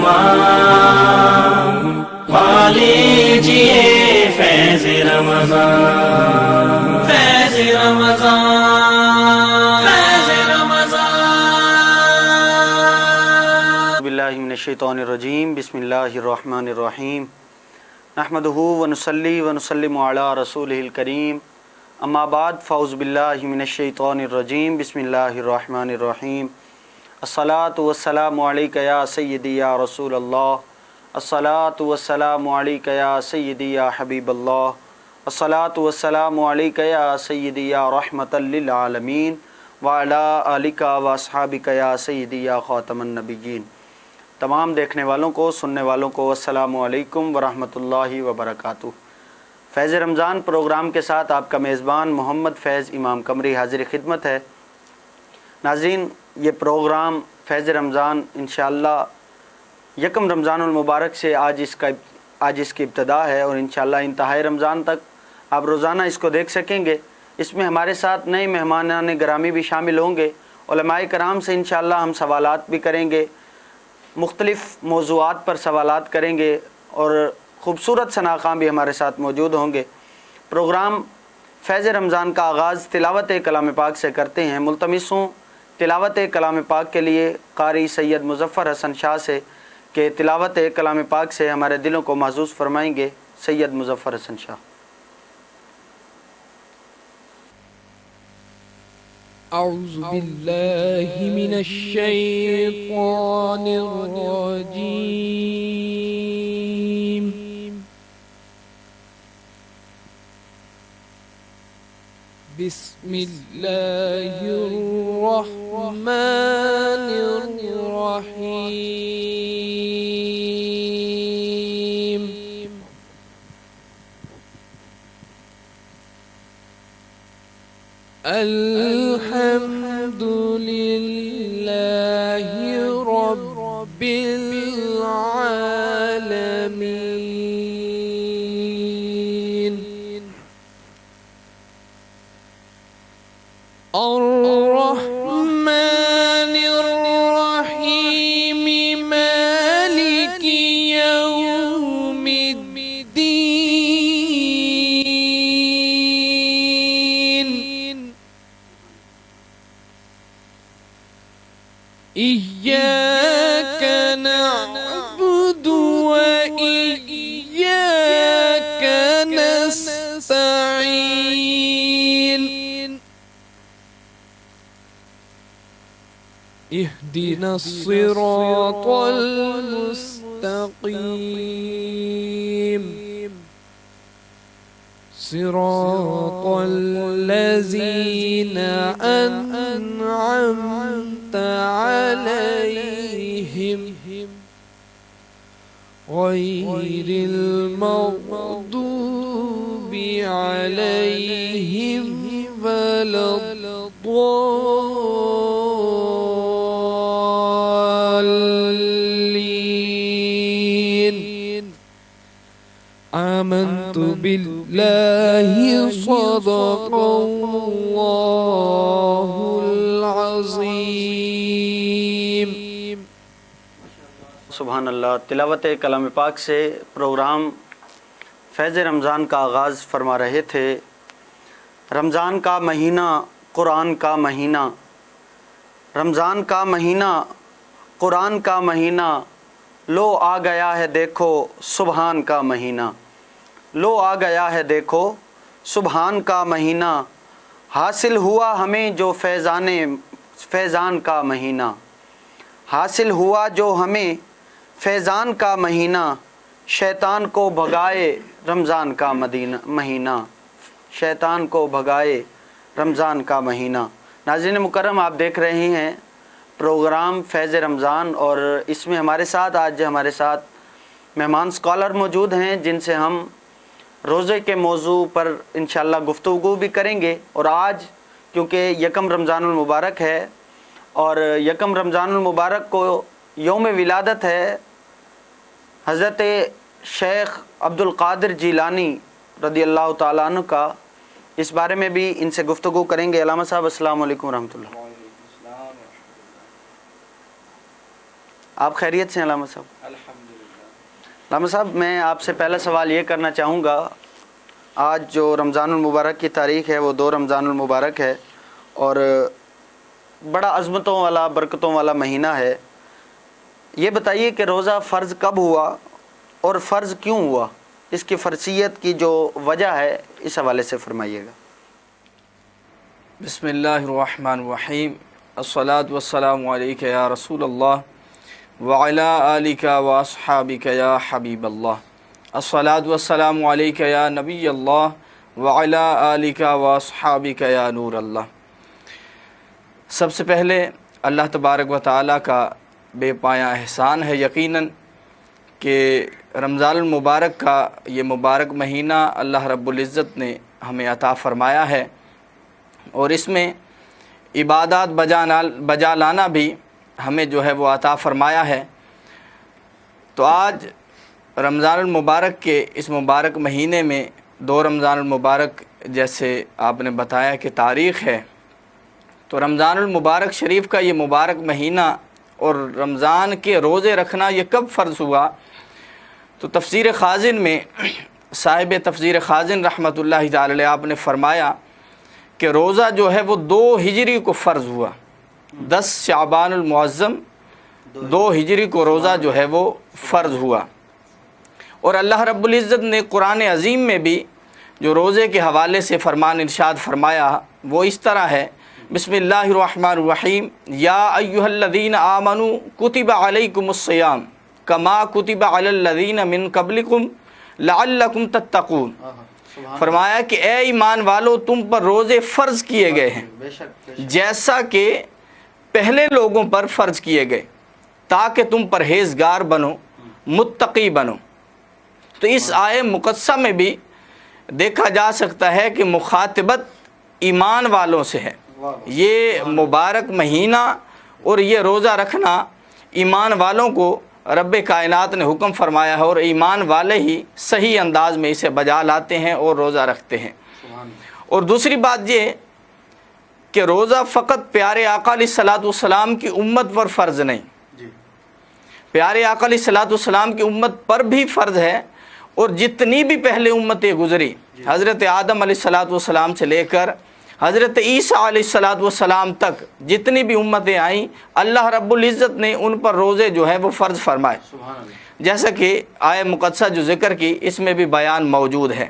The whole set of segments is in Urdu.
تمام پا لیجئے فیض رمضان، فیض رمضان، فیض رمضان۔ باللہ من الشیطان الرجیم، بسم اللہ الرحمن الرحیم، نحمدہ ونصلی ونسلم علی رسولہ الکریم، اما بعد، فاعوذ باللہ من الشیطان الرجیم، بسم اللہ الرحمن الرحیم۔ الصلاۃ والسلام علیک یا سیدی یا رسول اللہ، الصلاۃ والسلام علیک یا سیدی یا حبیب اللہ، الصلاۃ والسلام علیک یا سیدی یا رحمۃ للعالمین، وعلی آلک واصحابک یا سیدی یا خاتم النبیین۔ تمام دیکھنے والوں کو، سننے والوں کو السلام علیکم ورحمۃ اللہ وبرکاتہ۔ فیض رمضان پروگرام کے ساتھ آپ کا میزبان محمد فیض امام قمری حاضر خدمت ہے۔ ناظرین، یہ پروگرام فیض رمضان انشاءاللہ یکم رمضان المبارک سے آج اس کی ابتدا ہے، اور انشاءاللہ انتہائی رمضان تک آپ روزانہ اس کو دیکھ سکیں گے۔ اس میں ہمارے ساتھ نئے مہمانان گرامی بھی شامل ہوں گے۔ علماء کرام سے انشاءاللہ ہم سوالات بھی کریں گے، مختلف موضوعات پر سوالات کریں گے، اور خوبصورت ثناء بھی ہمارے ساتھ موجود ہوں گے۔ پروگرام فیض رمضان کا آغاز تلاوت کلام پاک سے کرتے ہیں۔ ملتمس ہوں تلاوت کلام پاک کے لیے قاری سید مظفر حسن شاہ سے کہ تلاوت کلام پاک سے ہمارے دلوں کو محظوظ فرمائیں گے۔ سید مظفر حسن شاہ۔ اعوذ باللہ من الشیطان الرجیم، بسم اللہ الرحمن الرحیم۔ الحمد للہ رب العالمین، الرحمن الرحیم، مالک یوم الدین، إياك نعبد وإياك نستعين، اهدنا الصراط المستقيم، صراط الذين أنعمت عليهم غير المغضوب عليهم ولا الضالين۔ آمنت بالله صدق الله العظيم۔ سبحان اللہ۔ تلاوت کلام پاک سے پروگرام فیض رمضان کا آغاز فرما رہے تھے۔ رمضان کا مہینہ، قرآن کا مہینہ، رمضان کا مہینہ، قرآن کا مہینہ، لو آ گیا ہے دیکھو سبحان کا مہینہ، لو آ گیا ہے دیکھو سبحان کا مہینہ، حاصل ہوا ہمیں جو فیضان کا مہینہ، حاصل ہوا جو ہمیں فیضان کا مہینہ، شیطان کو بھگائے رمضان کا مہینہ، شیطان کو بھگائے رمضان کا مہینہ۔ ناظرین مکرم، آپ دیکھ رہے ہیں پروگرام فیض رمضان، اور اس میں ہمارے ساتھ مہمان اسکالر موجود ہیں جن سے ہم روزے کے موضوع پر انشاءاللہ گفتگو بھی کریں گے۔ اور آج کیونکہ یکم رمضان المبارک ہے، اور یکم رمضان المبارک کو یوم ولادت ہے حضرت شیخ عبد القادر جیلانی رضی اللہ تعالیٰ عنہ کا، اس بارے میں بھی ان سے گفتگو کریں گے۔ علامہ صاحب السلام علیکم ورحمۃ اللہ۔ وعلیکم السلام۔ آپ خیریت سے ہیں علامہ صاحب؟ علامہ صاحب میں آپ سے پہلا سوال یہ کرنا چاہوں گا، آج جو رمضان المبارک کی تاریخ ہے وہ 2 رمضان المبارک ہے اور بڑا عظمتوں والا برکتوں والا مہینہ ہے، یہ بتائیے کہ روزہ فرض کب ہوا اور فرض کیوں ہوا؟ اس کی فرضیت کی جو وجہ ہے اس حوالے سے فرمائیے گا۔ بسم اللہ الرحمن الرحیم، الصلاۃ والسلام علیک یا رسول اللہ وعلی آلک واصحابک یا حبیب اللہ، الصلاۃ والسلام علیک یا نبی اللہ وعلی آلک واصحابک یا نور اللہ۔ سب سے پہلے اللہ تبارک و تعالیٰ کا بے پایہ احسان ہے یقیناً کہ رمضان المبارک کا یہ مبارک مہینہ اللہ رب العزت نے ہمیں عطا فرمایا ہے، اور اس میں عبادات بجا لانا بھی ہمیں جو ہے وہ عطا فرمایا ہے۔ تو آج رمضان المبارک کے اس مبارک مہینے میں 2 رمضان المبارک جیسے آپ نے بتایا کہ تاریخ ہے، تو رمضان المبارک شریف کا یہ مبارک مہینہ اور رمضان کے روزے رکھنا یہ کب فرض ہوا؟ تو تفسیر خازن میں صاحب تفسیر خازن رحمۃ اللہ تعالی علیہ آپ نے فرمایا کہ روزہ جو ہے وہ 2 ہجری کو فرض ہوا، 10 شعبان المعظم 2 ہجری کو روزہ جو ہے وہ فرض ہوا۔ اور اللہ رب العزت نے قرآن عظیم میں بھی جو روزے کے حوالے سے فرمان ارشاد فرمایا وہ اس طرح ہے، بسم اللہ الرحمن الرحیم، یا ایھا الذین آمنوا کتب علیکم الصیام کما کتب علی الذین من قبلکم لعلکم تتقون۔ فرمایا کہ اے ایمان والو، تم پر روزے فرض کیے گئے ہیں جیسا کہ پہلے لوگوں پر فرض کیے گئے، تاکہ تم پرہیزگار بنو، متقی بنو۔ تو اس آیے مقدسہ میں بھی دیکھا جا سکتا ہے کہ مخاطبت ایمان والوں سے ہے۔ یہ مبارک مہینہ اور یہ روزہ رکھنا ایمان والوں کو رب کائنات نے حکم فرمایا ہے، اور ایمان والے ہی صحیح انداز میں اسے بجا لاتے ہیں اور روزہ رکھتے ہیں۔ اور دوسری بات یہ کہ روزہ فقط پیارے آقا علیہ الصلوۃ والسلام کی امت پر فرض نہیں، پیارے آقا علیہ الصلوۃ والسلام کی امت پر بھی فرض ہے، اور جتنی بھی پہلے امتیں گزری حضرت آدم علیہ الصلوۃ والسلام سے لے کر حضرت عیسیٰ علیہ الصلوۃ والسلام تک جتنی بھی امتیں آئیں، اللہ رب العزت نے ان پر روزے جو ہے وہ فرض فرمائے، جیسا کہ آیہ مقدسہ جو ذکر کی اس میں بھی بیان موجود ہے۔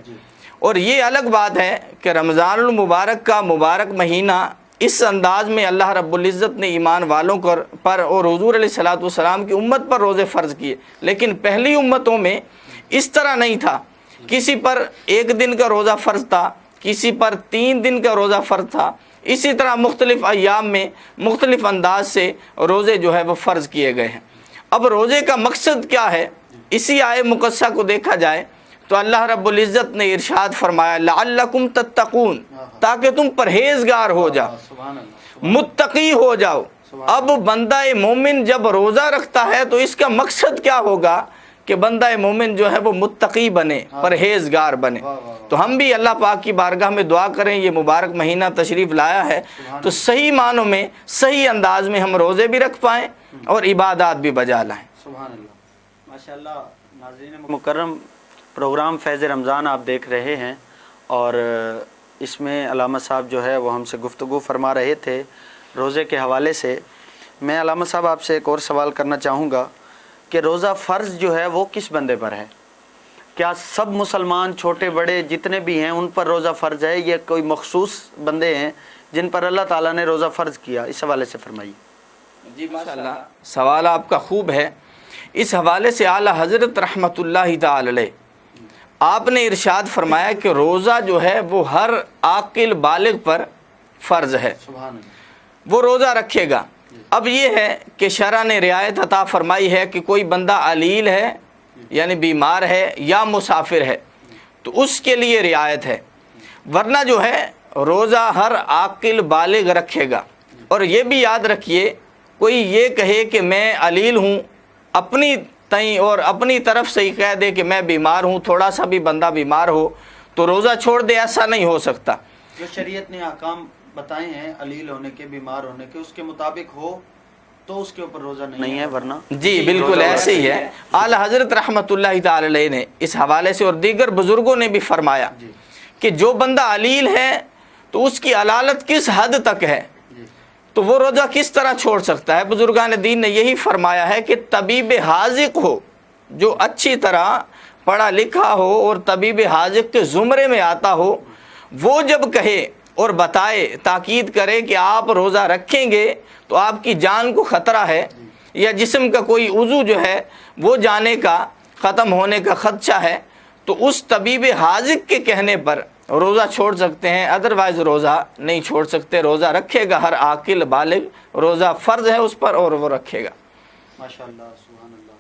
اور یہ الگ بات ہے کہ رمضان المبارک کا مبارک مہینہ اس انداز میں اللہ رب العزت نے ایمان والوں پر اور حضور علیہ الصلوۃ والسلام کی امت پر روزے فرض کیے، لیکن پہلی امتوں میں اس طرح نہیں تھا، کسی پر 1 دن کا روزہ فرض تھا، کسی پر 3 دن کا روزہ فرض تھا، اسی طرح مختلف ایام میں مختلف انداز سے روزے جو ہے وہ فرض کیے گئے ہیں۔ اب روزے کا مقصد کیا ہے؟ اسی آیہ مقدسہ کو دیکھا جائے تو اللہ رب العزت نے ارشاد فرمایا لعلکم تتقون، تاکہ تم پرہیزگار ہو جاؤ، متقی ہو جاؤ۔ اب بندہ مومن جب روزہ رکھتا ہے تو اس کا مقصد کیا ہوگا کہ بندہ مومن جو ہے وہ متقی بنے، پرہیزگار بنے۔ تو ہم بھی اللہ پاک کی بارگاہ میں دعا کریں، یہ مبارک مہینہ تشریف لایا ہے تو صحیح معنوں میں صحیح انداز میں ہم روزے بھی رکھ پائیں اور عبادات بھی بجا لائیں۔ سبحان اللہ، ماشاءاللہ۔ ناظرین مکرم، پروگرام فیض رمضان آپ دیکھ رہے ہیں، اور اس میں علامہ صاحب جو ہے وہ ہم سے گفتگو فرما رہے تھے روزے کے حوالے سے۔ میں علامہ صاحب آپ سے ایک اور سوال کرنا چاہوں گا کہ روزہ فرض جو ہے وہ کس بندے پر ہے؟ کیا سب مسلمان چھوٹے بڑے جتنے بھی ہیں ان پر روزہ فرض ہے، یا کوئی مخصوص بندے ہیں جن پر اللہ تعالیٰ نے روزہ فرض کیا؟ اس حوالے سے فرمائیے۔ جی ماشاءاللہ، سوال آپ کا خوب ہے۔ اس حوالے سے اعلیٰ حضرت رحمۃ اللہ تعالی علیہ آپ نے ارشاد فرمایا کہ روزہ جو ہے وہ ہر عاقل بالغ پر فرض ہے، وہ روزہ رکھے گا۔ اب یہ ہے کہ شرع نے رعایت عطا فرمائی ہے کہ کوئی بندہ علیل ہے یعنی بیمار ہے یا مسافر ہے تو اس کے لیے رعایت ہے، ورنہ جو ہے روزہ ہر عاقل بالغ رکھے گا۔ اور یہ بھی یاد رکھیے، کوئی یہ کہے کہ میں علیل ہوں اپنی تئیں اور اپنی طرف سے ہی کہہ دے کہ میں بیمار ہوں، تھوڑا سا بھی بندہ بیمار ہو تو روزہ چھوڑ دے، ایسا نہیں ہو سکتا۔ جو شریعت نے احکام بتائے ہیں علیل ہونے کے، بیمار ہونے کے، اس کے مطابق ہو تو اس کے اوپر روزہ نہیں ہے، ورنہ جی بالکل ایسے ہی ہے۔ اعلی حضرت رحمۃ اللہ تعالی علیہ نے اس حوالے سے اور دیگر بزرگوں نے بھی فرمایا کہ جو بندہ علیل ہے تو اس کی علالت کس حد تک ہے، تو وہ روزہ کس طرح چھوڑ سکتا ہے۔ بزرگان دین نے یہی فرمایا ہے کہ طبیب حاذق ہو، جو اچھی طرح پڑھا لکھا ہو اور طبیب حاذق کے زمرے میں آتا ہو، وہ جب کہے اور بتائے، تاکید کرے کہ آپ روزہ رکھیں گے تو آپ کی جان کو خطرہ ہے، یا جسم کا کوئی عضو جو ہے وہ جانے کا ختم ہونے کا خدشہ ہے، تو اس طبیب حاذق کے کہنے پر روزہ چھوڑ سکتے ہیں، ادروائز روزہ نہیں چھوڑ سکتے۔ روزہ رکھے گا ہر عاقل بالغ، روزہ فرض ہے اس پر اور وہ رکھے گا۔ ماشاءاللہ، سبحان اللہ۔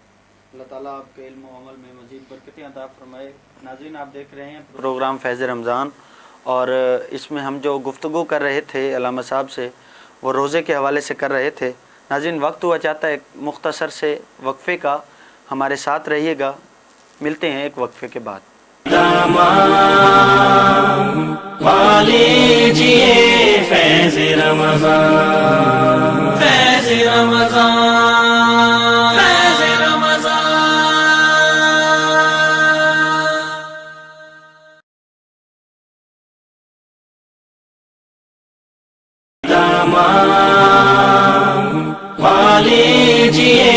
اللہ تعالیٰ آپ کے علم و عمل میں مزید برکتیں عطا فرمائے۔ ناظرین، آپ دیکھ رہے ہیں پروگرام فیض رمضان، اور اس میں ہم جو گفتگو کر رہے تھے علامہ صاحب سے، وہ روزے کے حوالے سے کر رہے تھے۔ ناظرین، وقت ہوا چاہتا ہے ایک مختصر سے وقفے کا، ہمارے ساتھ رہیے گا، ملتے ہیں ایک وقفے کے بعد۔ لیجیے فیض رمضان، فیض رمضان، فیض رمضان۔ لیجیے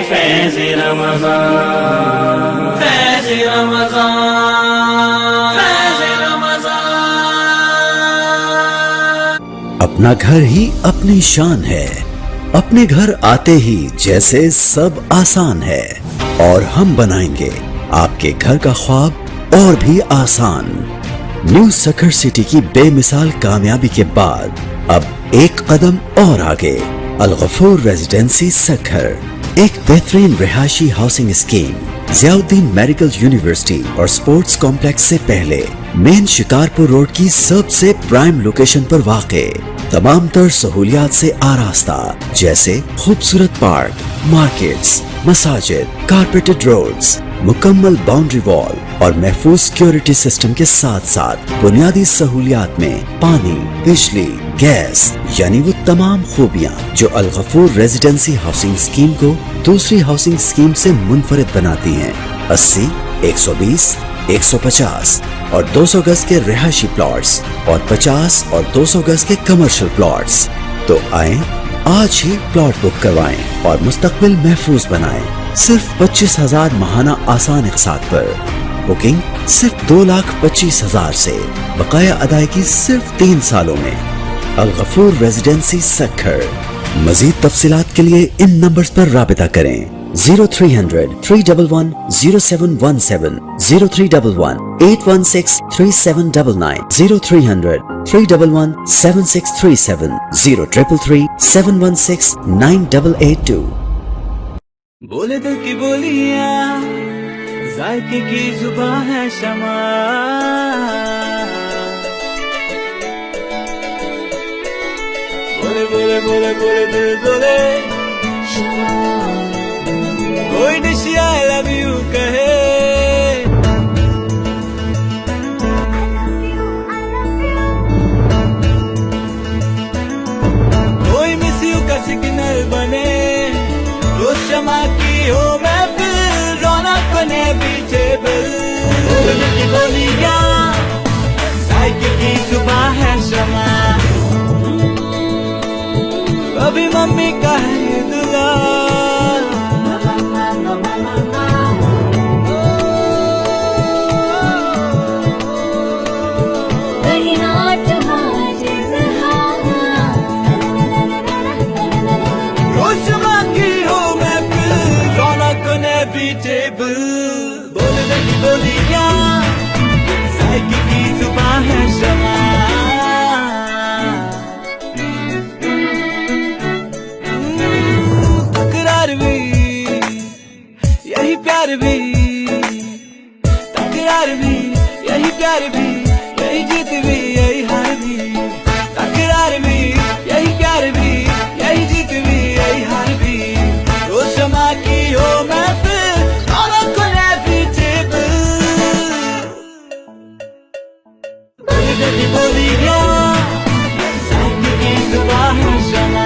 فیض رمضان، فیض رمضان، فیض رمضان۔ اپنا گھر ہی اپنی شان ہے، اپنے گھر آتے ہی جیسے سب آسان ہے، اور ہم بنائیں گے آپ کے گھر کا خواب اور بھی آسان۔ نیو سکھر سٹی کی بے مثال کامیابی کے بعد اب ایک قدم اور آگے، الغفور ریزیڈنسی سکھر، ایک بہترین رہائشی ہاؤسنگ اسکیم ضیاء الدین میڈیکل یونیورسٹی اور سپورٹس کمپلیکس سے پہلے، مین شکارپور روڈ کی سب سے پرائم لوکیشن پر واقع، تمام تر سہولیات سے آراستہ، جیسے خوبصورت پارک، مارکیٹس، مساجد، کارپیٹڈ روڈز، مکمل باؤنڈری وال اور محفوظ سیکیورٹی سسٹم کے ساتھ ساتھ بنیادی سہولیات میں پانی، بجلی، گیس، یعنی وہ تمام خوبیاں جو الغفور ریزیڈنسی ہاؤسنگ اسکیم کو دوسری ہاؤسنگ اسکیم سے منفرد بناتی ہیں۔ 80، 120، 150 اور 200 گز کے رہائشی پلاٹس اور 50 اور 200 گز کے کمرشل پلاٹس۔ تو آئیں آج ہی پلاٹ بک کروائیں اور مستقبل محفوظ بنائیں، صرف 25,000 ماہانہ آسان اقساط پر۔ بکنگ صرف 2,25,000 سے، بقایا ادائیگی صرف 3 سالوں میں۔ الغفور ریزیڈنسی سکھر۔ مزید تفصیلات کے لیے ان نمبرز پر رابطہ کریں: 0300-311-0717، 0311-816-3799، 0300-311-7637، 0333-716-9882۔ بولے دل کی بولیاں، ذائقے کی زباں ہے شمع، بولے بولے بولے بولے دل بولے، کوئی ڈش آئی لو یو کہے، کوئی مس یو کا سگنل بنے، روز شمع کی ہو محفل، رونق بنے پیچھے بل، بولے کی بولیاں، ذائقے کی زباں ہے شمع، ابھی ممی کا ہے دلہا، روز شمع کی ہو محفل، رونق بنے پیچھے بل، بولے کی بولیاں، ذائقے کی زباں ہے شمع۔ یہی پیار بھی، تکرار بھی، یہی پیار بھی، یہی جیت بھی، یہی ہار بھی، تکرار بھی، یہی پیار بھی، یہی جیت بھی، یہی ہار بھی، روز شمع کی ہو محفل، رونق بنے پیچھے بل، بولے کی بولیاں، ذائقے کی زباں ہے شمع۔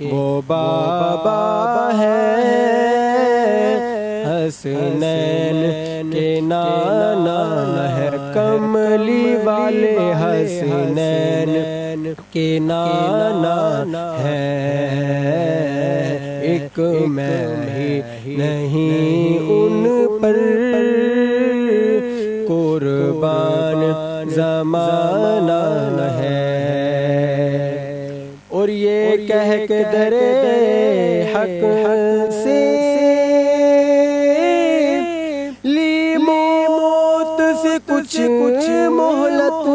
وہ بابا ہے حسنین کے نانا ہے، کملی والے حسنین کے نانا ہے، ایک میں ہی نہیں ان پر قربان زمانہ ہے۔ اور یہ کہہ کے درے حق سے لی موت سے کچھ مہلت،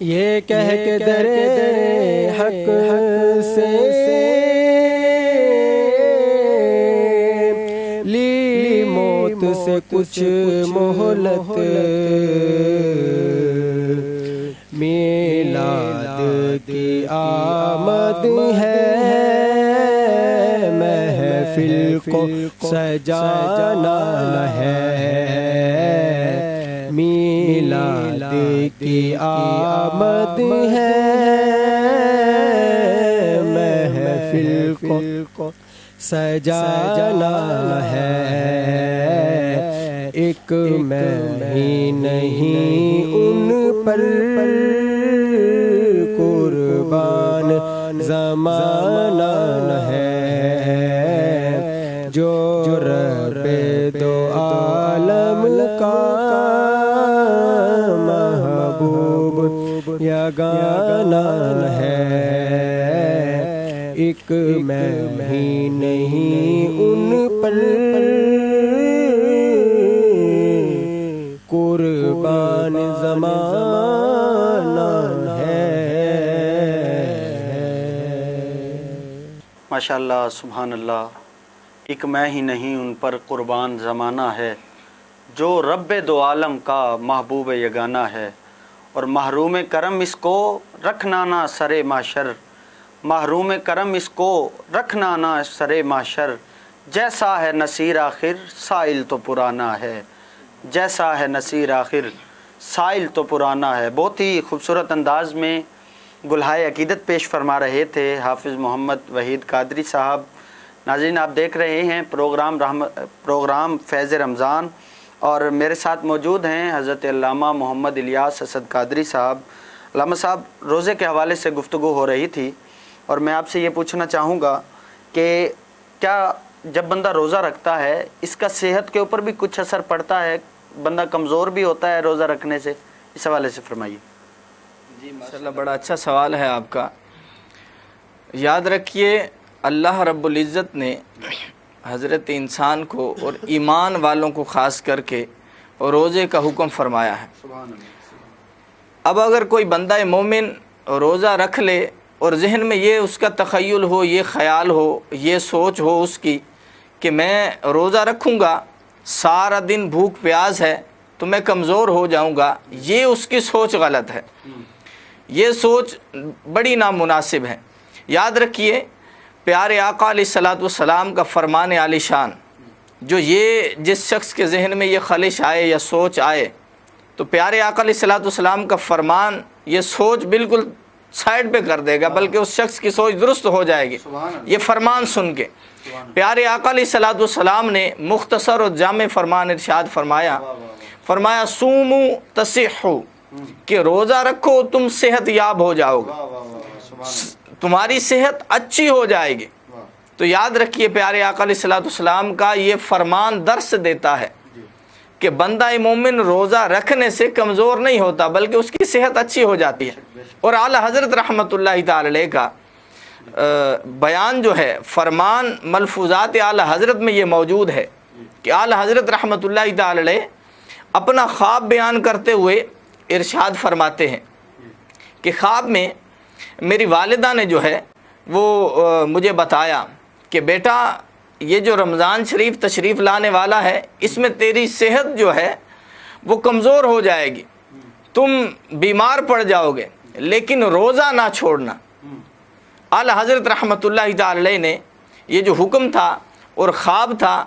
یہ کہہ کے درے حق سے لی موت سے کچھ مہلت، میلاد کی آمد ہے، محفل کو سجانا ہے، میلاد کی آمد ہے، محفل کو سجانا ہے، ایک میں ہی نہیں ان پر قربان زمانہ ہے، جو رب دو عالم کا محبوب یگانہ ہے، ایک میں ہی نہیں ان پر قربان زمانہ ہے۔ ماشاءاللہ، سبحان اللہ، ایک میں ہی نہیں ان پر قربان زمانہ ہے، جو رب دو عالم کا محبوب یگانہ ہے، اور محروم کرم اس کو رکھنا نہ سرے معاشر، محروم کرم اس کو رکھنا نہ سرے معاشر، جیسا ہے نصیر آخر سائل تو پرانا ہے، جیسا ہے نصیر آخر سائل تو پرانا ہے۔ بہت ہی خوبصورت انداز میں گلہائے عقیدت پیش فرما رہے تھے حافظ محمد وحید قادری صاحب۔ ناظرین، آپ دیکھ رہے ہیں پروگرام فیض رمضان، اور میرے ساتھ موجود ہیں حضرت علامہ محمد الیاس اسد قادری صاحب۔ علامہ صاحب، روزے کے حوالے سے گفتگو ہو رہی تھی، اور میں آپ سے یہ پوچھنا چاہوں گا کہ کیا جب بندہ روزہ رکھتا ہے اس کا صحت کے اوپر بھی کچھ اثر پڑتا ہے؟ بندہ کمزور بھی ہوتا ہے روزہ رکھنے سے؟ اس حوالے سے فرمائیے۔ جی ماشاءاللہ، بڑا اچھا سوال ہے آپ کا۔ یاد رکھیے، اللہ رب العزت نے حضرت انسان کو اور ایمان والوں کو خاص کر کے روزے کا حکم فرمایا ہے۔ اب اگر کوئی بندہ مومن روزہ رکھ لے اور ذہن میں یہ اس کا تخیل ہو، یہ خیال ہو، یہ سوچ ہو اس کی کہ میں روزہ رکھوں گا، سارا دن بھوک پیاس ہے تو میں کمزور ہو جاؤں گا، یہ اس کی سوچ غلط ہے، یہ سوچ بڑی نامناسب ہے۔ یاد رکھیے، پیارے آقا علیہ الصلوۃ والسلام کا فرمان عالی شان، جو یہ جس شخص کے ذہن میں یہ خلش آئے یا سوچ آئے تو پیارے آقا علیہ الصلوۃ والسلام کا فرمان یہ سوچ بالکل سائڈ پہ کر دے گا، بلکہ اس شخص کی سوچ درست ہو جائے گی یہ فرمان سن کے۔ پیارے آقا علیہ الصلوۃ والسلام نے مختصر اور جامع فرمان ارشاد فرمایا سومو تصحوا، کہ روزہ رکھو تم صحت یاب ہو جاؤ گے، تمہاری صحت اچھی ہو جائے گی۔ تو یاد رکھیے، پیارے آقا علیہ الصلوۃ والسلام کا یہ فرمان درس دیتا ہے کہ بندہ مومن روزہ رکھنے سے کمزور نہیں ہوتا بلکہ اس کی صحت اچھی ہو جاتی ہے۔ اور اعلیٰ حضرت رحمۃ اللہ تعالی علیہ کا بیان جو ہے، فرمان ملفوظات اعلیٰ حضرت میں یہ موجود ہے کہ اعلیٰ حضرت رحمۃ اللہ تعالی علیہ اپنا خواب بیان کرتے ہوئے ارشاد فرماتے ہیں کہ خواب میں میری والدہ نے جو ہے وہ مجھے بتایا کہ بیٹا، یہ جو رمضان شریف تشریف لانے والا ہے اس میں تیری صحت جو ہے وہ کمزور ہو جائے گی، تم بیمار پڑ جاؤ گے، لیکن روزہ نہ چھوڑنا۔ اعلیٰ حضرت رحمۃ اللہ تعالی علیہ نے یہ جو حکم تھا اور خواب تھا،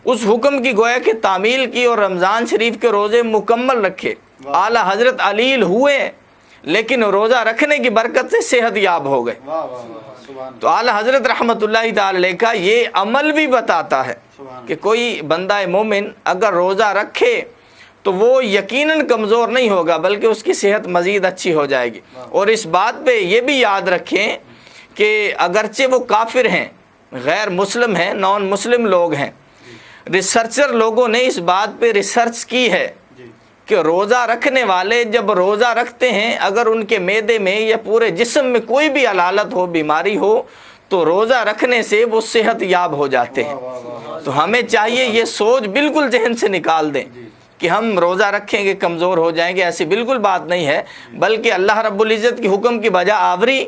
اس حکم کی گویا کہ تعمیل کی اور رمضان شریف کے روزے مکمل رکھے۔ اعلیٰ حضرت علیل ہوئے لیکن روزہ رکھنے کی برکت سے صحت یاب ہو گئے. تو اعلیٰ حضرت رحمۃ اللہ تعالی علیہ کا یہ عمل بھی بتاتا ہے کہ کوئی بندہ مومن اگر روزہ رکھے تو وہ یقیناً کمزور نہیں ہوگا بلکہ اس کی صحت مزید اچھی ہو جائے گی. اور اس بات پہ یہ بھی یاد رکھیں کہ اگرچہ وہ کافر ہیں، غیر مسلم ہیں، نان مسلم لوگ ہیں، ریسرچر لوگوں نے اس بات پہ ریسرچ کی ہے کہ روزہ رکھنے والے جب روزہ رکھتے ہیں اگر ان کے معدے میں یا پورے جسم میں کوئی بھی علالت ہو، بیماری ہو، تو روزہ رکھنے سے وہ صحت یاب ہو جاتے ہیں. تو ہمیں چاہیے یہ سوچ بالکل ذہن سے نکال دیں کہ ہم روزہ رکھیں گے کمزور ہو جائیں گے، ایسی بالکل بات نہیں ہے، بلکہ اللہ رب العزت کے حکم کی بجا آوری،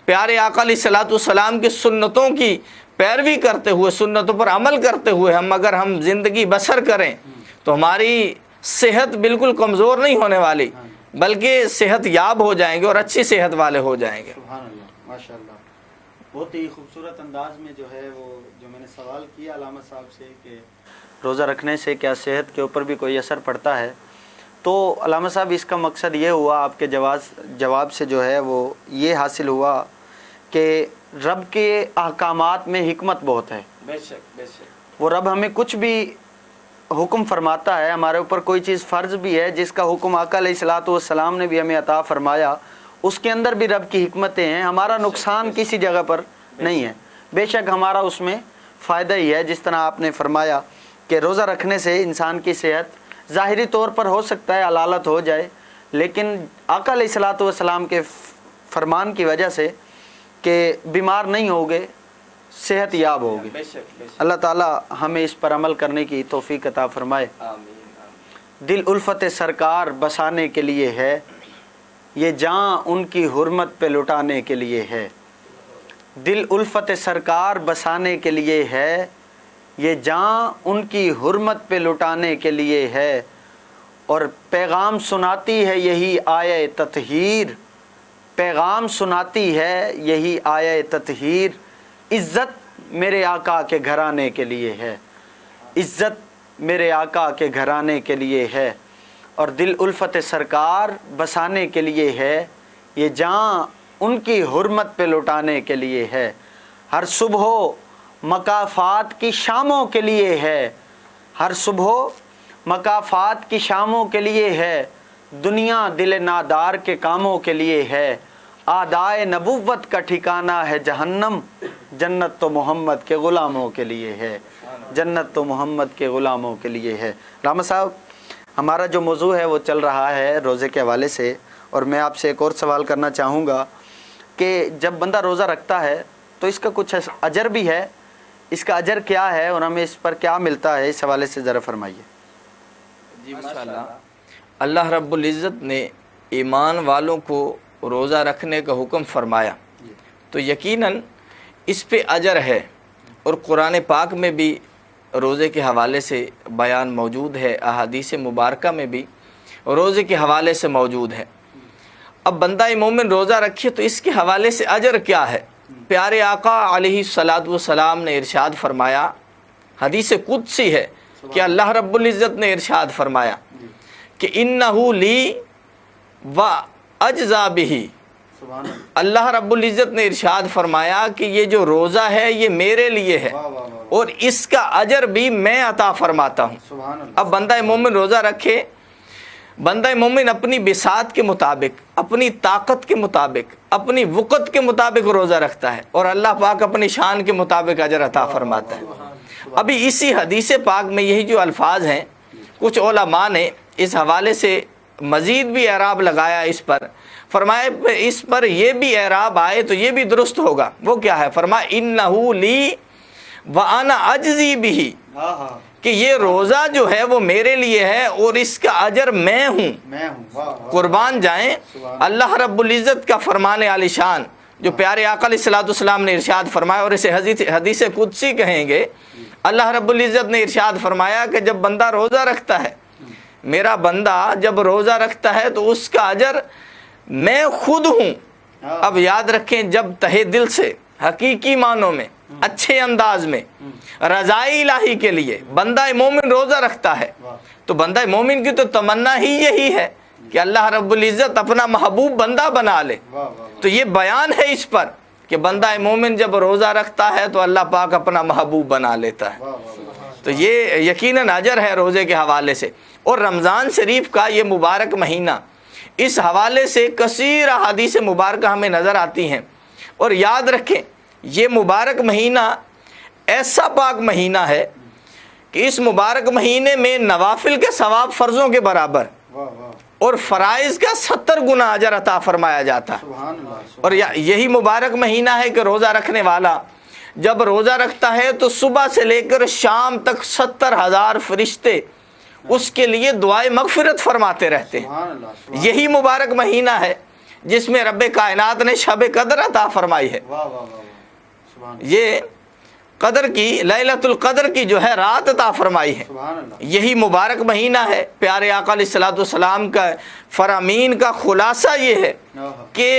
پیارے آقا علیہ الصلوۃ والسلام کی سنتوں کی پیروی کرتے ہوئے، سنتوں پر عمل کرتے ہوئے اگر ہم زندگی بسر کریں تو ہماری صحت بالکل کمزور نہیں ہونے والی بلکہ صحت یاب ہو جائیں گے اور اچھی صحت والے ہو جائیں گے. سبحان اللہ، ماشاء اللہ. بہت ہی خوبصورت انداز میں جو ہے وہ جو میں نے سوال کیا علامہ صاحب سے کہ روزہ رکھنے سے کیا صحت کے اوپر بھی کوئی اثر پڑتا ہے، تو علامہ صاحب اس کا مقصد یہ ہوا، آپ کے جواب سے جو ہے وہ یہ حاصل ہوا کہ رب کے احکامات میں حکمت بہت ہے. بے شک بے شک. وہ رب ہمیں کچھ بھی حکم فرماتا ہے، ہمارے اوپر کوئی چیز فرض بھی ہے جس کا حکم آقا علیہ الصلوۃ والسلام نے بھی ہمیں عطا فرمایا، اس کے اندر بھی رب کی حکمتیں ہیں. ہمارا نقصان کسی جگہ پر نہیں ہے، بے شک ہمارا اس میں فائدہ ہی ہے. جس طرح آپ نے فرمایا کہ روزہ رکھنے سے انسان کی صحت ظاہری طور پر ہو سکتا ہے علالت ہو جائے، لیکن آقا علیہ الصلوۃ والسلام کے فرمان کی وجہ سے کہ بیمار نہیں ہوگے، صحت یاب ہوگی. اللہ تعالی ہمیں اس پر عمل کرنے کی توفیق عطا فرمائے. دل الفت سرکار بسانے کے لیے ہے، یہ جان ان کی حرمت پہ لٹانے کے لیے ہے. دل الفت سرکار بسانے کے لیے ہے، یہ جان ان کی حرمت پہ لٹانے کے لیے ہے. اور پیغام سناتی ہے یہی آیہ تطہیر، پیغام سناتی ہے یہی آیہ تطہیر. عزت میرے آقا کے گھرانے کے لیے ہے، عزت میرے آقا کے گھرانے کے لیے ہے. اور دل الفت سرکار بسانے کے لیے ہے، یہ جان ان کی حرمت پہ لٹانے کے لیے ہے. ہر صبح مکافات کی شاموں کے لیے ہے، ہر صبح مکافات کی شاموں کے لیے ہے. دنیا دل نادار کے کاموں کے لیے ہے. آدائے نبوت کا ٹھکانہ ہے جہنم، جنت تو محمد کے غلاموں کے لیے ہے، جنت تو محمد کے غلاموں کے لیے ہے. علامہ صاحب، ہمارا جو موضوع ہے وہ چل رہا ہے روزے کے حوالے سے، اور میں آپ سے ایک اور سوال کرنا چاہوں گا کہ جب بندہ روزہ رکھتا ہے تو اس کا کچھ اجر بھی ہے، اس کا اجر کیا ہے اور ہمیں اس پر کیا ملتا ہے، اس حوالے سے ذرا فرمائیے. جی ماشاءاللہ. اللہ رب العزت نے ایمان والوں کو روزہ رکھنے کا حکم فرمایا تو یقیناً اس پہ اجر ہے، اور قرآن پاک میں بھی روزے کے حوالے سے بیان موجود ہے، احادیث مبارکہ میں بھی روزے کے حوالے سے موجود ہے. اب بندہ مومن روزہ رکھے تو اس کے حوالے سے اجر کیا ہے؟ پیارے آقا علیہ الصلوۃ والسلام نے ارشاد فرمایا، حدیث قدسی ہے کہ اللہ رب العزت نے ارشاد فرمایا کہ انہ لی و اجزا بہ. اللہ رب العزت نے ارشاد فرمایا کہ یہ جو روزہ ہے یہ میرے لیے ہے اور اس کا اجر بھی میں عطا فرماتا ہوں. اب بندہ مومن روزہ رکھے، بندہ مومن اپنی بساط کے مطابق، اپنی طاقت کے مطابق، اپنی وقت کے مطابق روزہ رکھتا ہے، اور اللہ پاک اپنی شان کے مطابق اجر عطا فرماتا ہے. ابھی اسی حدیث پاک میں یہی جو الفاظ ہیں، کچھ علماء نے اس حوالے سے مزید بھی اعراب لگایا اس پر، فرمائے اس پر یہ بھی اعراب آئے تو یہ بھی درست ہوگا. وہ کیا ہے؟ فرمایا انہ لی وانا اجزی بہ، کہ یہ روزہ جو ہے وہ میرے لیے ہے اور اس کا اجر میں ہوں. قربان جائیں اللہ رب العزت کا فرمان عالی شان جو پیارے آقا علیہ الصلوۃ والسلام نے ارشاد فرمایا، اور اسے حدیث قدسی کہیں گے. اللہ رب العزت نے ارشاد فرمایا کہ جب بندہ روزہ رکھتا ہے، میرا بندہ جب روزہ رکھتا ہے تو اس کا اجر میں خود ہوں. اب یاد رکھیں، جب تہے دل سے حقیقی معنوں میں اچھے انداز میں رضائی الہی کے لیے بندہ مومن روزہ رکھتا ہے تو بندہ مومن کی تو تمنا ہی یہی ہے کہ اللہ رب العزت اپنا محبوب بندہ بنا لے. تو یہ بیان ہے اس پر کہ بندہ مومن جب روزہ رکھتا ہے تو اللہ پاک اپنا محبوب بنا لیتا ہے. تو یہ یقیناً اجر ہے روزے کے حوالے سے. اور رمضان شریف کا یہ مبارک مہینہ، اس حوالے سے کثیر احادیث مبارکہ ہمیں نظر آتی ہیں. اور یاد رکھیں یہ مبارک مہینہ ایسا پاک مہینہ ہے کہ اس مبارک مہینے میں نوافل کے ثواب فرضوں کے برابر اور فرائض کا 70 گنا اجر عطا فرمایا جاتا ہے. اور یہی مبارک مہینہ ہے کہ روزہ رکھنے والا جب روزہ رکھتا ہے تو صبح سے لے کر شام تک 70,000 فرشتے اس کے لیے دعائے مغفرت فرماتے رہتے ہیں. یہی مبارک مہینہ ہے جس میں رب کائنات نے شب قدر عطا فرمائی ہے. یہ قدر کی لیلۃ القدر کی جو ہے رات عطا فرمائی ہے. یہی مبارک مہینہ ہے. پیارے آقا علیہ الصلوۃ والسلام کا فرامین کا خلاصہ یہ ہے کہ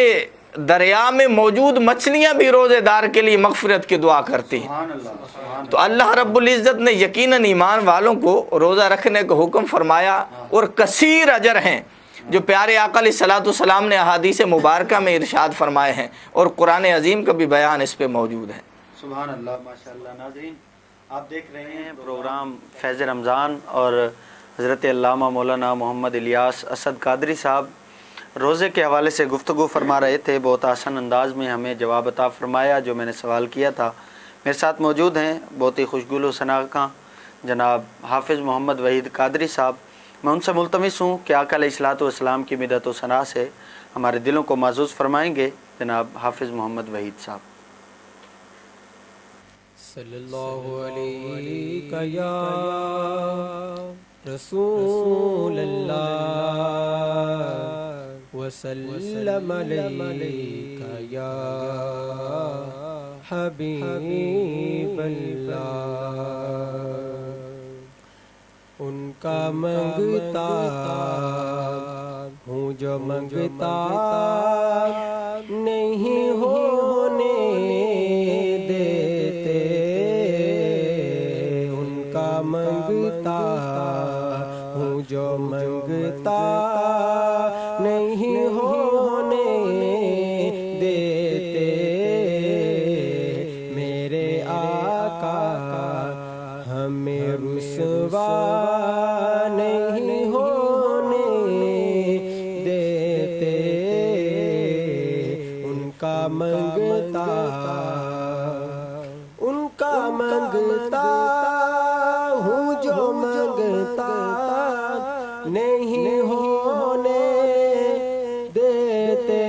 دریا میں موجود مچھلیاں بھی روزے دار کے لیے مغفرت کی دعا کرتی ہیں. تو اللہ رب العزت نے یقیناً ایمان والوں کو روزہ رکھنے کا حکم فرمایا اور کثیر اجر ہیں جو پیارے آقا علیہ الصلوۃ والسلام نے احادیث مبارکہ میں ارشاد فرمائے ہیں اور قرآن عظیم کا بھی بیان اس پہ موجود ہے. سبحان اللہ، ماشاء اللہ. ناظرین آپ دیکھ رہے ہیں پروگرام فیض رمضان اور حضرت علامہ مولانا محمد الیاس اسد قادری صاحب روزے کے حوالے سے گفتگو فرما رہے تھے. بہت آسان انداز میں ہمیں جواب عطا فرمایا جو میں نے سوال کیا تھا. میرے ساتھ موجود ہیں بہت ہی خوشگل شناخواں جناب حافظ محمد وحید قادری صاحب. میں ان سے ملتمس ہوں کہ آقا علیہ الصلوۃ والسلام کی مدحت و ثنا سے ہمارے دلوں کو معزوز فرمائیں گے. جناب حافظ محمد وحید صاحب. صلی اللہ علیہ یا رسول اللہ وسلم علیک یا حبیب اللہ. ان کا منگتا ہوں جو منگتا نہیں ہونے دیتے. ان کا منگتا ہوں جو منگتا نہیں ہونے دیتے. میرے آقا ہمیں رسوا نہیں ہونے دیتے. ان کا منگتا ہوں جو منگتا نہیں ہونے دیتے.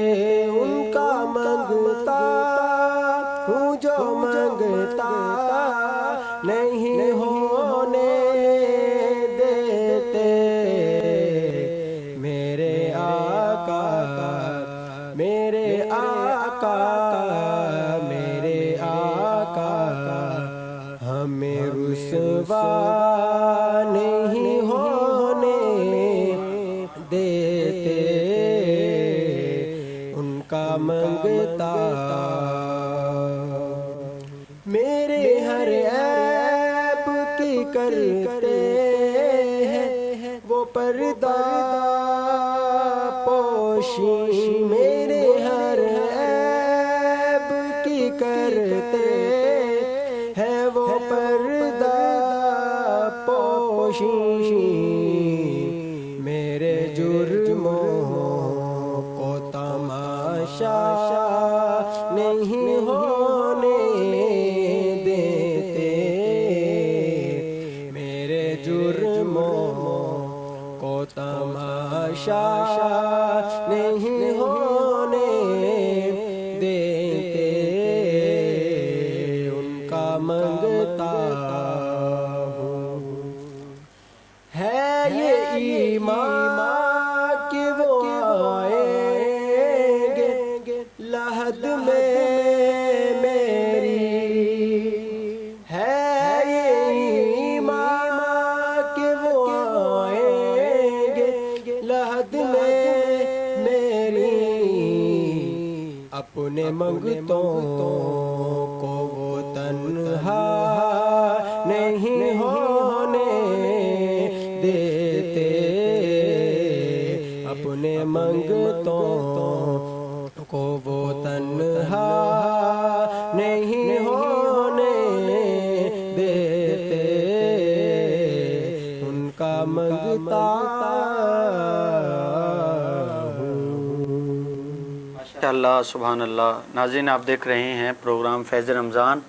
ان کا منگتا ہوں جو منگتا نہیں ہونے دیتے. میرے آقا میرے آقا میرے آقا ہمیں رسوا نہیں ہونے دیتے. ان کا منگتا میرے ہر عیب کی کرتے ہیں وہ پردہ پوشی. میرے ہر عیب کی کرتے ہیں وہ پردہ پوشی. میرے جرموں کو تماشا نہیں ہونے دیتے. میرے جرموں کو تماشا نہیں ہونے دیتے. ان کا منگتا ہے یہ ایمان کہ وہ آئیں گے لحد میں میری. ہے یہ ایمان کہ وہ آئیں گے لحد میں میری. اپنے منگتوں کو وہ تنہا نہیں ہونے دیتے. اپنے منگتوں کو وہ تنہا نہیں ہونے دیتے، ان کا منگتا اللہ سبحان اللہ۔ ناظرین، آپ دیکھ رہے ہیں پروگرام فیض رمضان،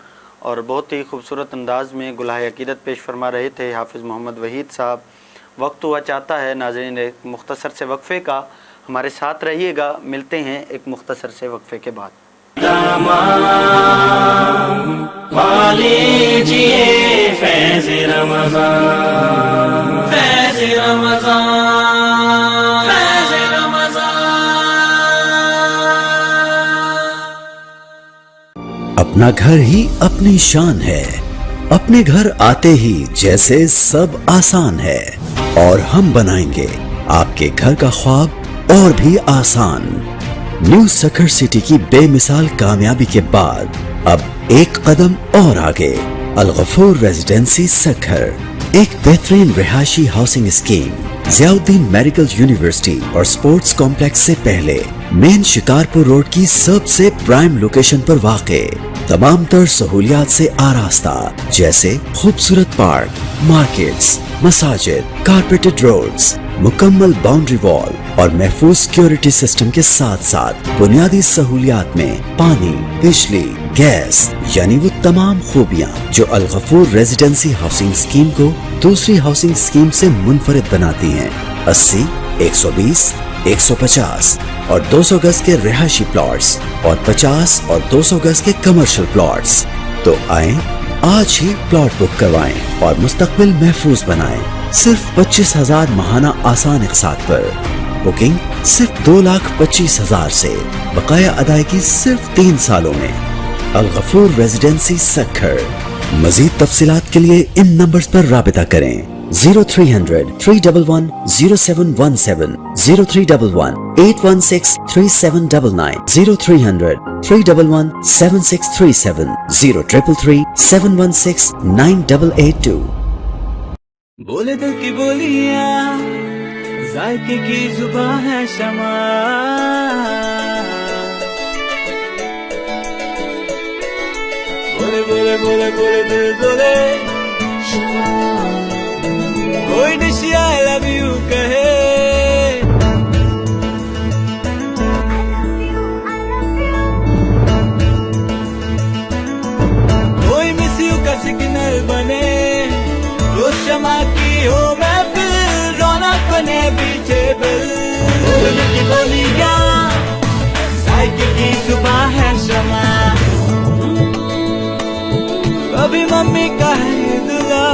اور بہت ہی خوبصورت انداز میں گلہائے عقیدت پیش فرما رہے تھے حافظ محمد وحید صاحب۔ وقت ہوا چاہتا ہے ناظرین ایک مختصر سے وقفے کا، ہمارے ساتھ رہیے گا، ملتے ہیں ایک مختصر سے وقفے کے بعد۔ فیض رمضان، فیض رمضان، فیض رمضان۔ اپنا گھر ہی اپنی شان ہے، اپنے گھر آتے ہی جیسے سب آسان ہے، اور ہم بنائیں گے آپ کے گھر کا خواب اور بھی آسان۔ نیو سکھر سٹی کی بے مثال کامیابی کے بعد اب ایک قدم اور آگے، الغفور ریزیڈنسی سکھر، ایک بہترین رہائشی ہاؤسنگ اسکیم ضیاء الدین میڈیکل یونیورسٹی اور سپورٹس کمپلیکس سے پہلے، مین شکارپور روڈ کی سب سے پرائم لوکیشن پر واقع، تمام تر سہولیات سے آراستہ، جیسے خوبصورت پارک، مارکیٹس، مساجد، کارپیٹڈ روڈز، مکمل باؤنڈری وال اور محفوظ سیکیورٹی سسٹم کے ساتھ ساتھ بنیادی سہولیات میں پانی، بجلی، گیس، یعنی وہ تمام خوبیاں جو الغفور ریزیڈنسی ہاؤسنگ اسکیم کو دوسری ہاؤسنگ اسکیم سے منفرد بناتی ہیں۔ 80، 120، 150 اور 200 گز کے رہائشی پلاٹس اور 50 اور 200 گز کے کمرشل پلاٹس۔ تو آئیں آج ہی پلاٹ بک کروائیں اور مستقبل محفوظ بنائیں، صرف 25,000 ماہانہ آسان اقساط پر۔ بکنگ صرف 2,25,000 سے، بقایا ادائیگی صرف 3 سالوں میں۔ الغفور ریزیڈنسی سکھر۔ مزید تفصیلات کے لیے ان نمبرز پر رابطہ کریں: 0300-311-0717، 0311-816-3799، 0300-311-7637، 0333-716-9882۔ بولے دل کی بولیاں، ذائقے کی زباں ہے شمع، بولے بولے بولے بولے دل بولے، کوئی ڈش آئی لو یو کہے، کوئی مس یو کا سگنل بنے، روز شمع کی ہو محفل، رونق بنے پیچھے بل، بولنے کی بولیاں، ذائقے کی زباں ہے شمع، کبھی ممی کا ہے دلہا،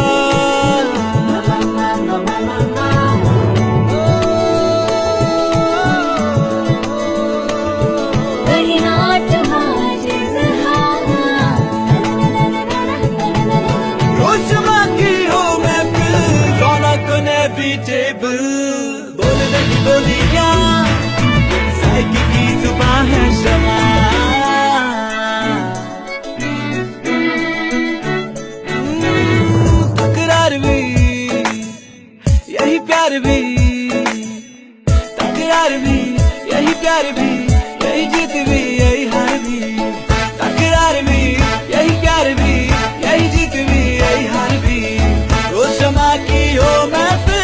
بولنے کی بولیاں، ذائقے کی زباں ہے شمع، تکرار بھی یہی پیار بھی، تکرار بھی یہی پیار بھی، یہی جیت بھی یہی ہار بھی، تکرار بھی یہی پیار بھی، یہی جیت بھی یہی ہار بھی، روز شمع کی ہو محفل،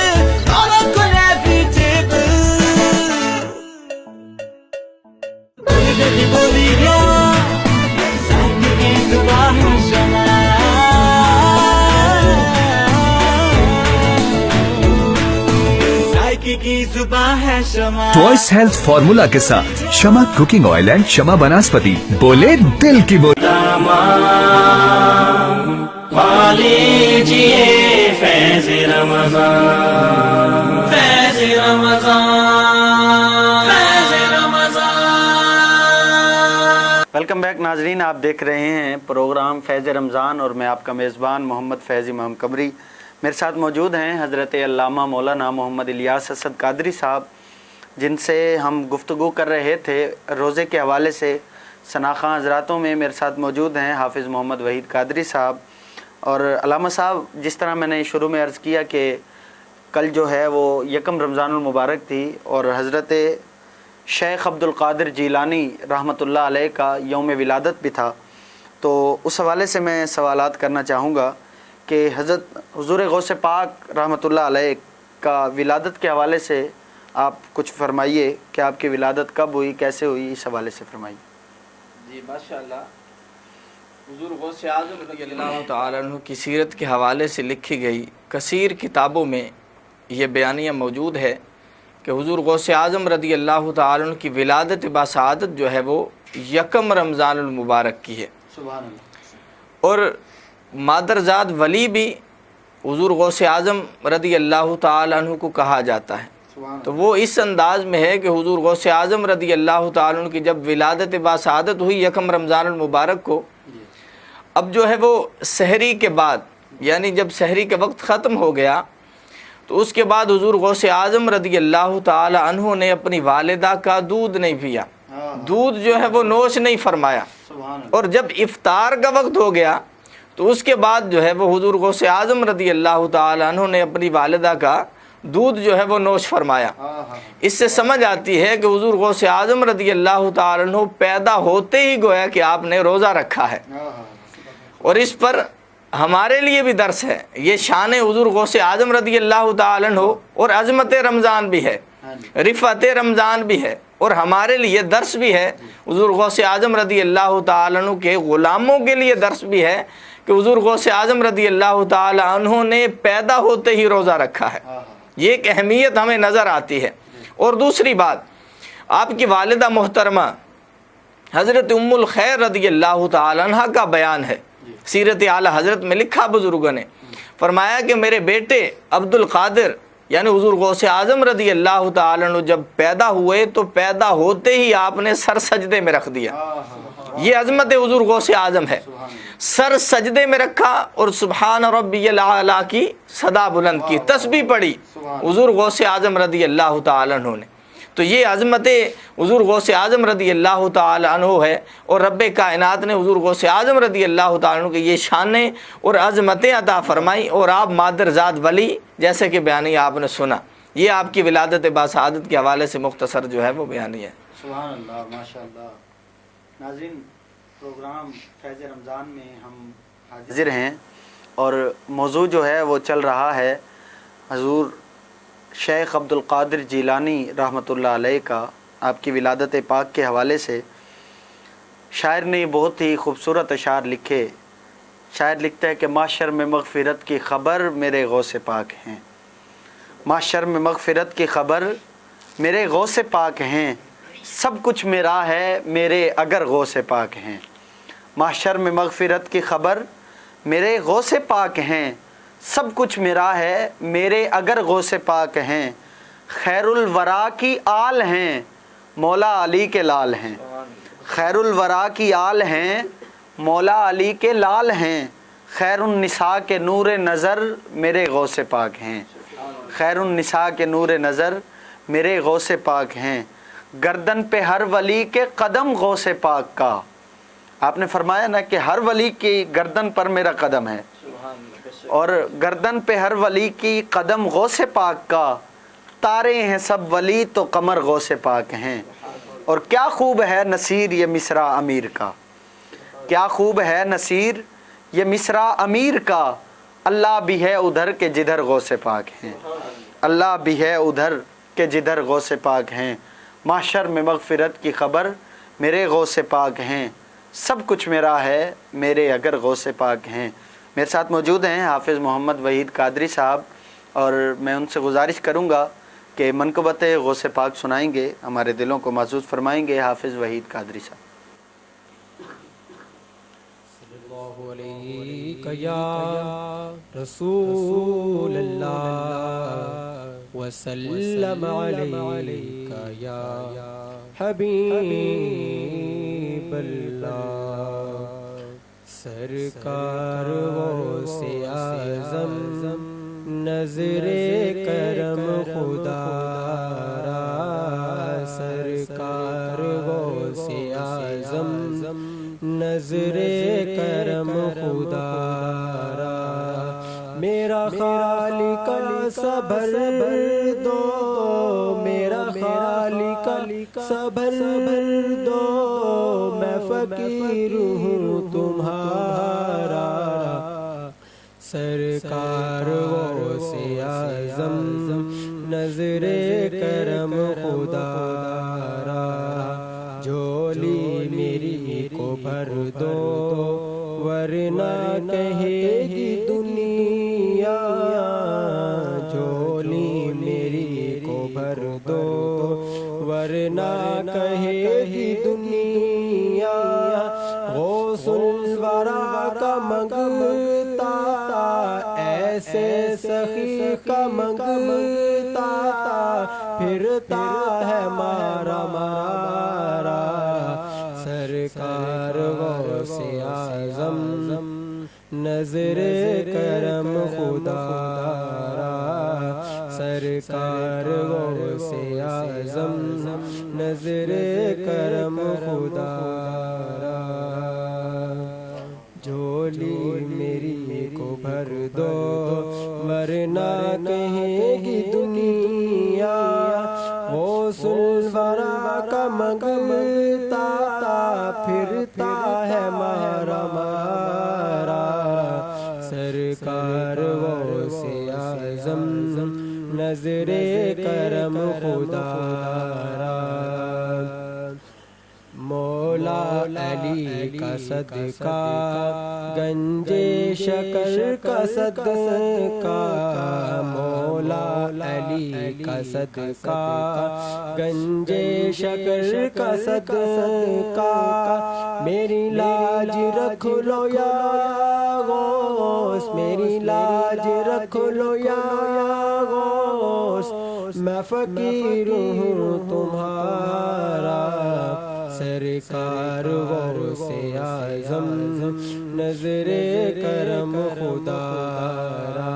ٹوائس ہیلتھ فارمولا کے ساتھ شمع کوکنگ آئل اینڈ شمع بناسپتی، بولے دل کی بولی۔ فیض رمضان، فیض رمضان، فیض رمضان۔ ویلکم بیک ناظرین، آپ دیکھ رہے ہیں پروگرام فیض رمضان، اور میں آپ کا میزبان محمد فیض امام قمری۔ میرے ساتھ موجود ہیں حضرت علامہ مولانا محمد الیاس اسد قادری صاحب، جن سے ہم گفتگو کر رہے تھے روزے کے حوالے سے۔ ثناخواں حضراتوں میں میرے ساتھ موجود ہیں حافظ محمد وحید قادری صاحب۔ اور علامہ صاحب، جس طرح میں نے شروع میں عرض کیا کہ کل جو ہے وہ یکم رمضان المبارک تھی اور حضرت شیخ عبد القادر جیلانی رحمۃ اللہ علیہ کا یوم ولادت بھی تھا، تو اس حوالے سے میں سوالات کرنا چاہوں گا کہ حضرت حضور غوث پاک رحمۃ اللہ علیہ کا ولادت کے حوالے سے آپ کچھ فرمائیے کہ آپ کی ولادت کب ہوئی، کیسے ہوئی، اس حوالے سے فرمائیے۔ جی ماشاءاللہ، حضور غوث اعظم رضی اللہ تعالیٰ عنہ کی سیرت کے حوالے سے لکھی گئی کثیر کتابوں میں یہ بیانیہ موجود ہے کہ حضور غوث اعظم رضی اللہ تعالیٰ عنہ کی ولادت باسعادت جو ہے وہ یکم رمضان المبارک کی ہے۔ سبحان اللہ۔ اور مادرزاد ولی بھی حضور غوث اعظم رضی اللہ تعالیٰ عنہ کو کہا جاتا ہے، تو وہ اس انداز میں ہے کہ حضور غوث اعظم رضی اللہ تعالیٰ عنہ کی جب ولادت باسعادت ہوئی یکم رمضان المبارک کو، اب جو ہے وہ سحری کے بعد، یعنی جب سحری کے وقت ختم ہو گیا تو اس کے بعد حضور غوث اعظم رضی اللہ تعالی عنہ نے اپنی والدہ کا دودھ نہیں پیا، دودھ جو ہے وہ نوش نہیں فرمایا، اور جب افطار کا وقت ہو گیا تو اس کے بعد جو ہے وہ حضور غوث اعظم رضی اللہ تعالی عنہ نے اپنی والدہ کا دودھ جو ہے وہ نوش فرمایا۔ اس سے سمجھ آتی ہے کہ حضور غوث اعظم رضی اللہ تعالی عنہ پیدا ہوتے ہی گویا کہ آپ نے روزہ رکھا ہے، اور اس پر ہمارے لیے بھی درس ہے۔ یہ شان حضور غوث اعظم رضی اللہ تعالیٰ عنہ اور عظمت رمضان بھی ہے، رفعت رمضان بھی ہے، اور ہمارے لیے درس بھی ہے۔ حضور غوث اعظم رضی اللہ تعالیٰ عنہ کے غلاموں کے لیے درس بھی ہے کہ حضور غوث اعظم رضی اللہ تعالیٰ عنہ نے پیدا ہوتے ہی روزہ رکھا ہے۔ یہ ایک اہمیت ہمیں نظر آتی ہے۔ اور دوسری بات، آپ کی والدہ محترمہ حضرت ام الخیر رضی اللہ تعالیٰ عنہ کا بیان ہے، سیرت اعلیٰ حضرت میں لکھا بزرگوں نے، فرمایا کہ میرے بیٹے عبد القادر یعنی حضور غوث اعظم رضی اللہ تعالیٰ عنہ جب پیدا ہوئے تو پیدا ہوتے ہی آپ نے سر سجدے میں رکھ دیا۔ یہ عظمت حضور غوث اعظم ہے، سر سجدے میں رکھا اور سبحان ربی الاعلیٰ کی صدا بلند کی، تسبیح پڑھی حضور غوث اعظم رضی اللہ تعالیٰ عنہ نے۔ تو یہ عظمت حضور غوث اعظم رضی اللہ تعالی عنہ ہے، اور رب کائنات نے حضور غوث اعظم رضی اللہ تعالی عنہ کی یہ شانیں اور عظمتیں عطا فرمائی، اور آپ مادرزاد ولی جیسے کہ بیانیہ آپ نے سنا۔ یہ آپ کی ولادت باسعادت کے حوالے سے مختصر جو ہے وہ بیانیہ ہے۔ سبحان اللہ، ماشاء اللہ۔ ناظرین، پروگرام فیض رمضان میں ہم حاضر ہیں اور موضوع جو ہے وہ چل رہا ہے حضور شیخ عبد القادر جیلانی رحمۃ اللہ علیہ کا، آپ کی ولادت پاک کے حوالے سے۔ شاعر نے بہت ہی خوبصورت اشعار لکھے۔ شاعر لکھتا ہے کہ معاشر میں مغفرت کی خبر میرے غوث پاک ہیں، معاشر میں مغفرت کی خبر میرے غوث پاک ہیں، سب کچھ میرا ہے میرے اگر غوث پاک ہیں، معاشر میں مغفرت کی خبر میرے غوث پاک ہیں، سب کچھ میرا ہے میرے اگر غوث پاک ہیں، خیر الورا کی آل ہیں مولا علی کے لال ہیں، خیر الورا کی آل ہیں مولا علی کے لال ہیں، خیر النساء کے نور نظر میرے غوث پاک ہیں، خیر النساء کے نور نظر میرے غوث پاک ہیں، گردن پہ ہر ولی کے قدم غوث پاک کا۔ آپ نے فرمایا نا کہ ہر ولی کی گردن پر میرا قدم ہے، اور گردن پہ ہر ولی کی قدم غوث پاک کا، تارے ہیں سب ولی تو قمر غوث پاک ہیں، اور کیا خوب ہے نصیر یہ مصرع امیر کا، کیا خوب ہے نصیر یہ مصرع امیر کا، اللہ بھی ہے ادھر کے جدھر غوث پاک ہیں، اللہ بھی ہے ادھر کے جدھر غوث پاک ہیں، معاشر میں مغفرت کی خبر میرے غوث پاک ہیں، سب کچھ میرا ہے میرے اگر غوث پاک ہیں۔ میرے ساتھ موجود ہیں حافظ محمد وحید قادری صاحب، اور میں ان سے گزارش کروں گا کہ منقبت غوث پاک سنائیں گے، ہمارے دلوں کو محظوظ فرمائیں گے حافظ وحید قادری صاحب۔ یا رسول اللہ وسلم علیک یا حبیب اللہ، سرکار غوث اعظم نظر کرم خدا را، سرکار غوث اعظم نظر کرم خدا را، میرا خالق صبر دو میرا خالق صبر دو میں فقیر ہوں تمہارا سرکار غوث اعظم نظر کرم خدا را جھولی میری کو بھر دو ورنہ کہے گی دنیا جھولی میری کو بھر دو ورنہ کہے گی دنیا غوث الورا کا منگتا ایسے سخی کا منگتا پھرتا ہے مارا مارا سرکار غوث اعظم نظر کرم خدا را سرکار غوث اعظم نظر کرم خدا را جھولی میری کو بھر دو ورنہ کہے گی دنیا غوث الورا کا منگتا پھرتا ہے مارا مارا سرکار غوث اعظم نظر کرم خدا را مولا علی کا صدقہ گنج شکر کا صدقہ مولا علی کا صدقہ گنج شکر کا صدقہ میری لاج رکھ لو یا غوث میری لاج رکھ لو یا غوث میں فقیر ہوں تمہارا سرکار غوث اعظم نظر کرم خدا را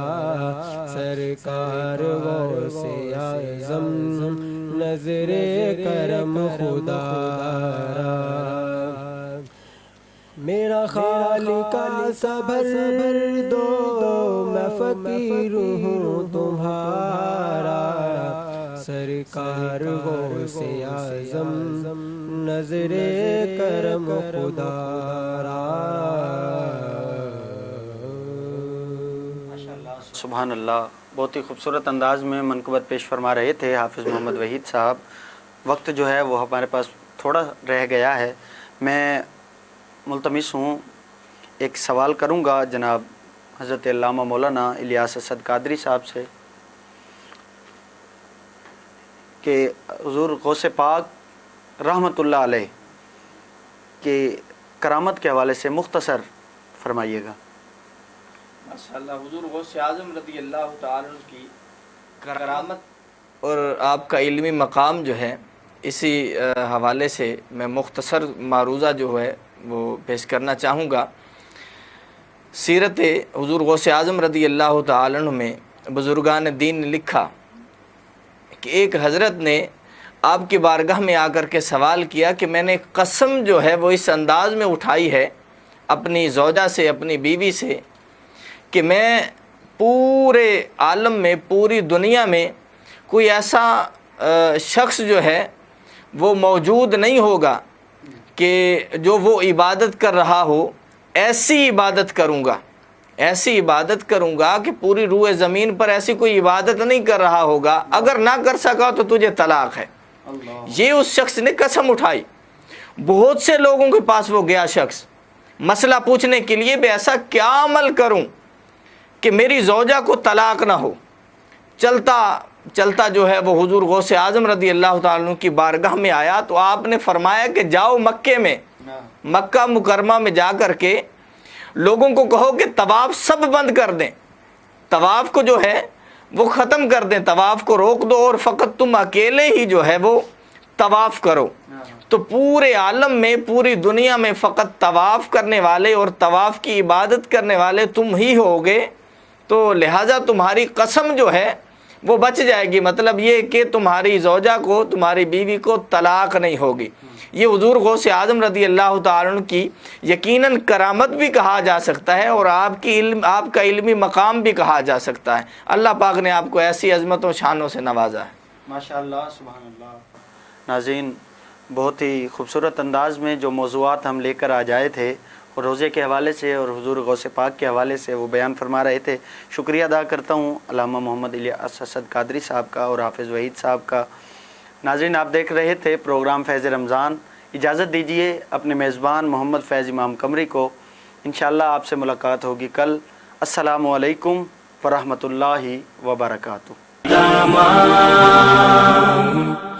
سرکار غوث اعظم نظر کرم خدا را میرا خالق صبر دو میں فقیر ہوں تمہارا سرکار غوث اعظم نظر کرم خدا را سبحان اللہ، بہت ہی خوبصورت انداز میں منقبت پیش فرما رہے تھے حافظ محمد وحید صاحب۔ وقت جو ہے وہ ہمارے پاس تھوڑا رہ گیا ہے، میں ملتمس ہوں ایک سوال کروں گا جناب حضرت علامہ مولانا الیاس اسد قادری صاحب سے کہ حضور غوث پاک رحمۃ اللہ علیہ کے کرامت کے حوالے سے مختصر فرمائیے گا۔ ماشاءاللہ، حضور غوث اعظم رضی اللہ تعالیٰ عنہ کی کرامت اور آپ کا علمی مقام جو ہے، اسی حوالے سے میں مختصر معروضہ جو ہے وہ پیش کرنا چاہوں گا۔ سیرت حضور غوث اعظم رضی اللہ تعالیٰ عنہ میں بزرگان دین نے لکھا کہ ایک حضرت نے آپ کی بارگاہ میں آ کر کے سوال کیا کہ میں نے قسم جو ہے وہ اس انداز میں اٹھائی ہے اپنی زوجہ سے، اپنی بیوی سے، کہ میں پورے عالم میں، پوری دنیا میں کوئی ایسا شخص جو ہے وہ موجود نہیں ہوگا کہ جو وہ عبادت کر رہا ہو، ایسی عبادت کروں گا، ایسی عبادت کروں گا کہ پوری روح زمین پر ایسی کوئی عبادت نہیں کر رہا ہوگا، اگر نہ کر سکا تو تجھے طلاق ہے۔ یہ اس شخص نے قسم اٹھائی۔ بہت سے لوگوں کے پاس وہ گیا شخص مسئلہ پوچھنے کے لیے بھی ایسا کیا عمل کروں کہ میری زوجہ کو طلاق نہ ہو۔ چلتا چلتا جو ہے وہ حضور غوث اعظم رضی اللہ تعالیٰ عنہ کی بارگاہ میں آیا تو آپ نے فرمایا کہ جاؤ مکے میں، مکہ مکرمہ میں جا کر کے لوگوں کو کہو کہ طواف سب بند کر دیں، طواف کو جو ہے وہ ختم کر دیں، طواف کو روک دو اور فقط تم اکیلے ہی جو ہے وہ طواف کرو۔ تو پورے عالم میں، پوری دنیا میں فقط طواف کرنے والے اور طواف کی عبادت کرنے والے تم ہی ہوگے، تو لہٰذا تمہاری قسم جو ہے وہ بچ جائے گی، مطلب یہ کہ تمہاری زوجہ کو، تمہاری بیوی کو طلاق نہیں ہوگی۔ یہ حضور غوث اعظم رضی اللہ تعالیٰ عنہ کی یقیناً کرامت بھی کہا جا سکتا ہے، اور آپ کا علمی مقام بھی کہا جا سکتا ہے۔ اللہ پاک نے آپ کو ایسی عظمتوں شانوں سے نوازا ہے۔ ماشاءاللہ، سبحان اللہ۔ ناظرین، بہت ہی خوبصورت انداز میں جو موضوعات ہم لے کر آ جائے تھے اور روزے کے حوالے سے اور حضور غوث پاک کے حوالے سے وہ بیان فرما رہے تھے، شکریہ ادا کرتا ہوں علامہ محمد الیاس اسد قادری صاحب کا اور حافظ وحید صاحب کا۔ ناظرین، آپ دیکھ رہے تھے پروگرام فیض رمضان۔ اجازت دیجیے اپنے میزبان محمد فیض امام قمری کو، انشاءاللہ آپ سے ملاقات ہوگی کل۔ السلام علیکم ورحمۃ اللہ وبرکاتہ۔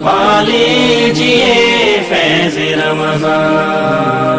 پا لیجئے فیض رمضان۔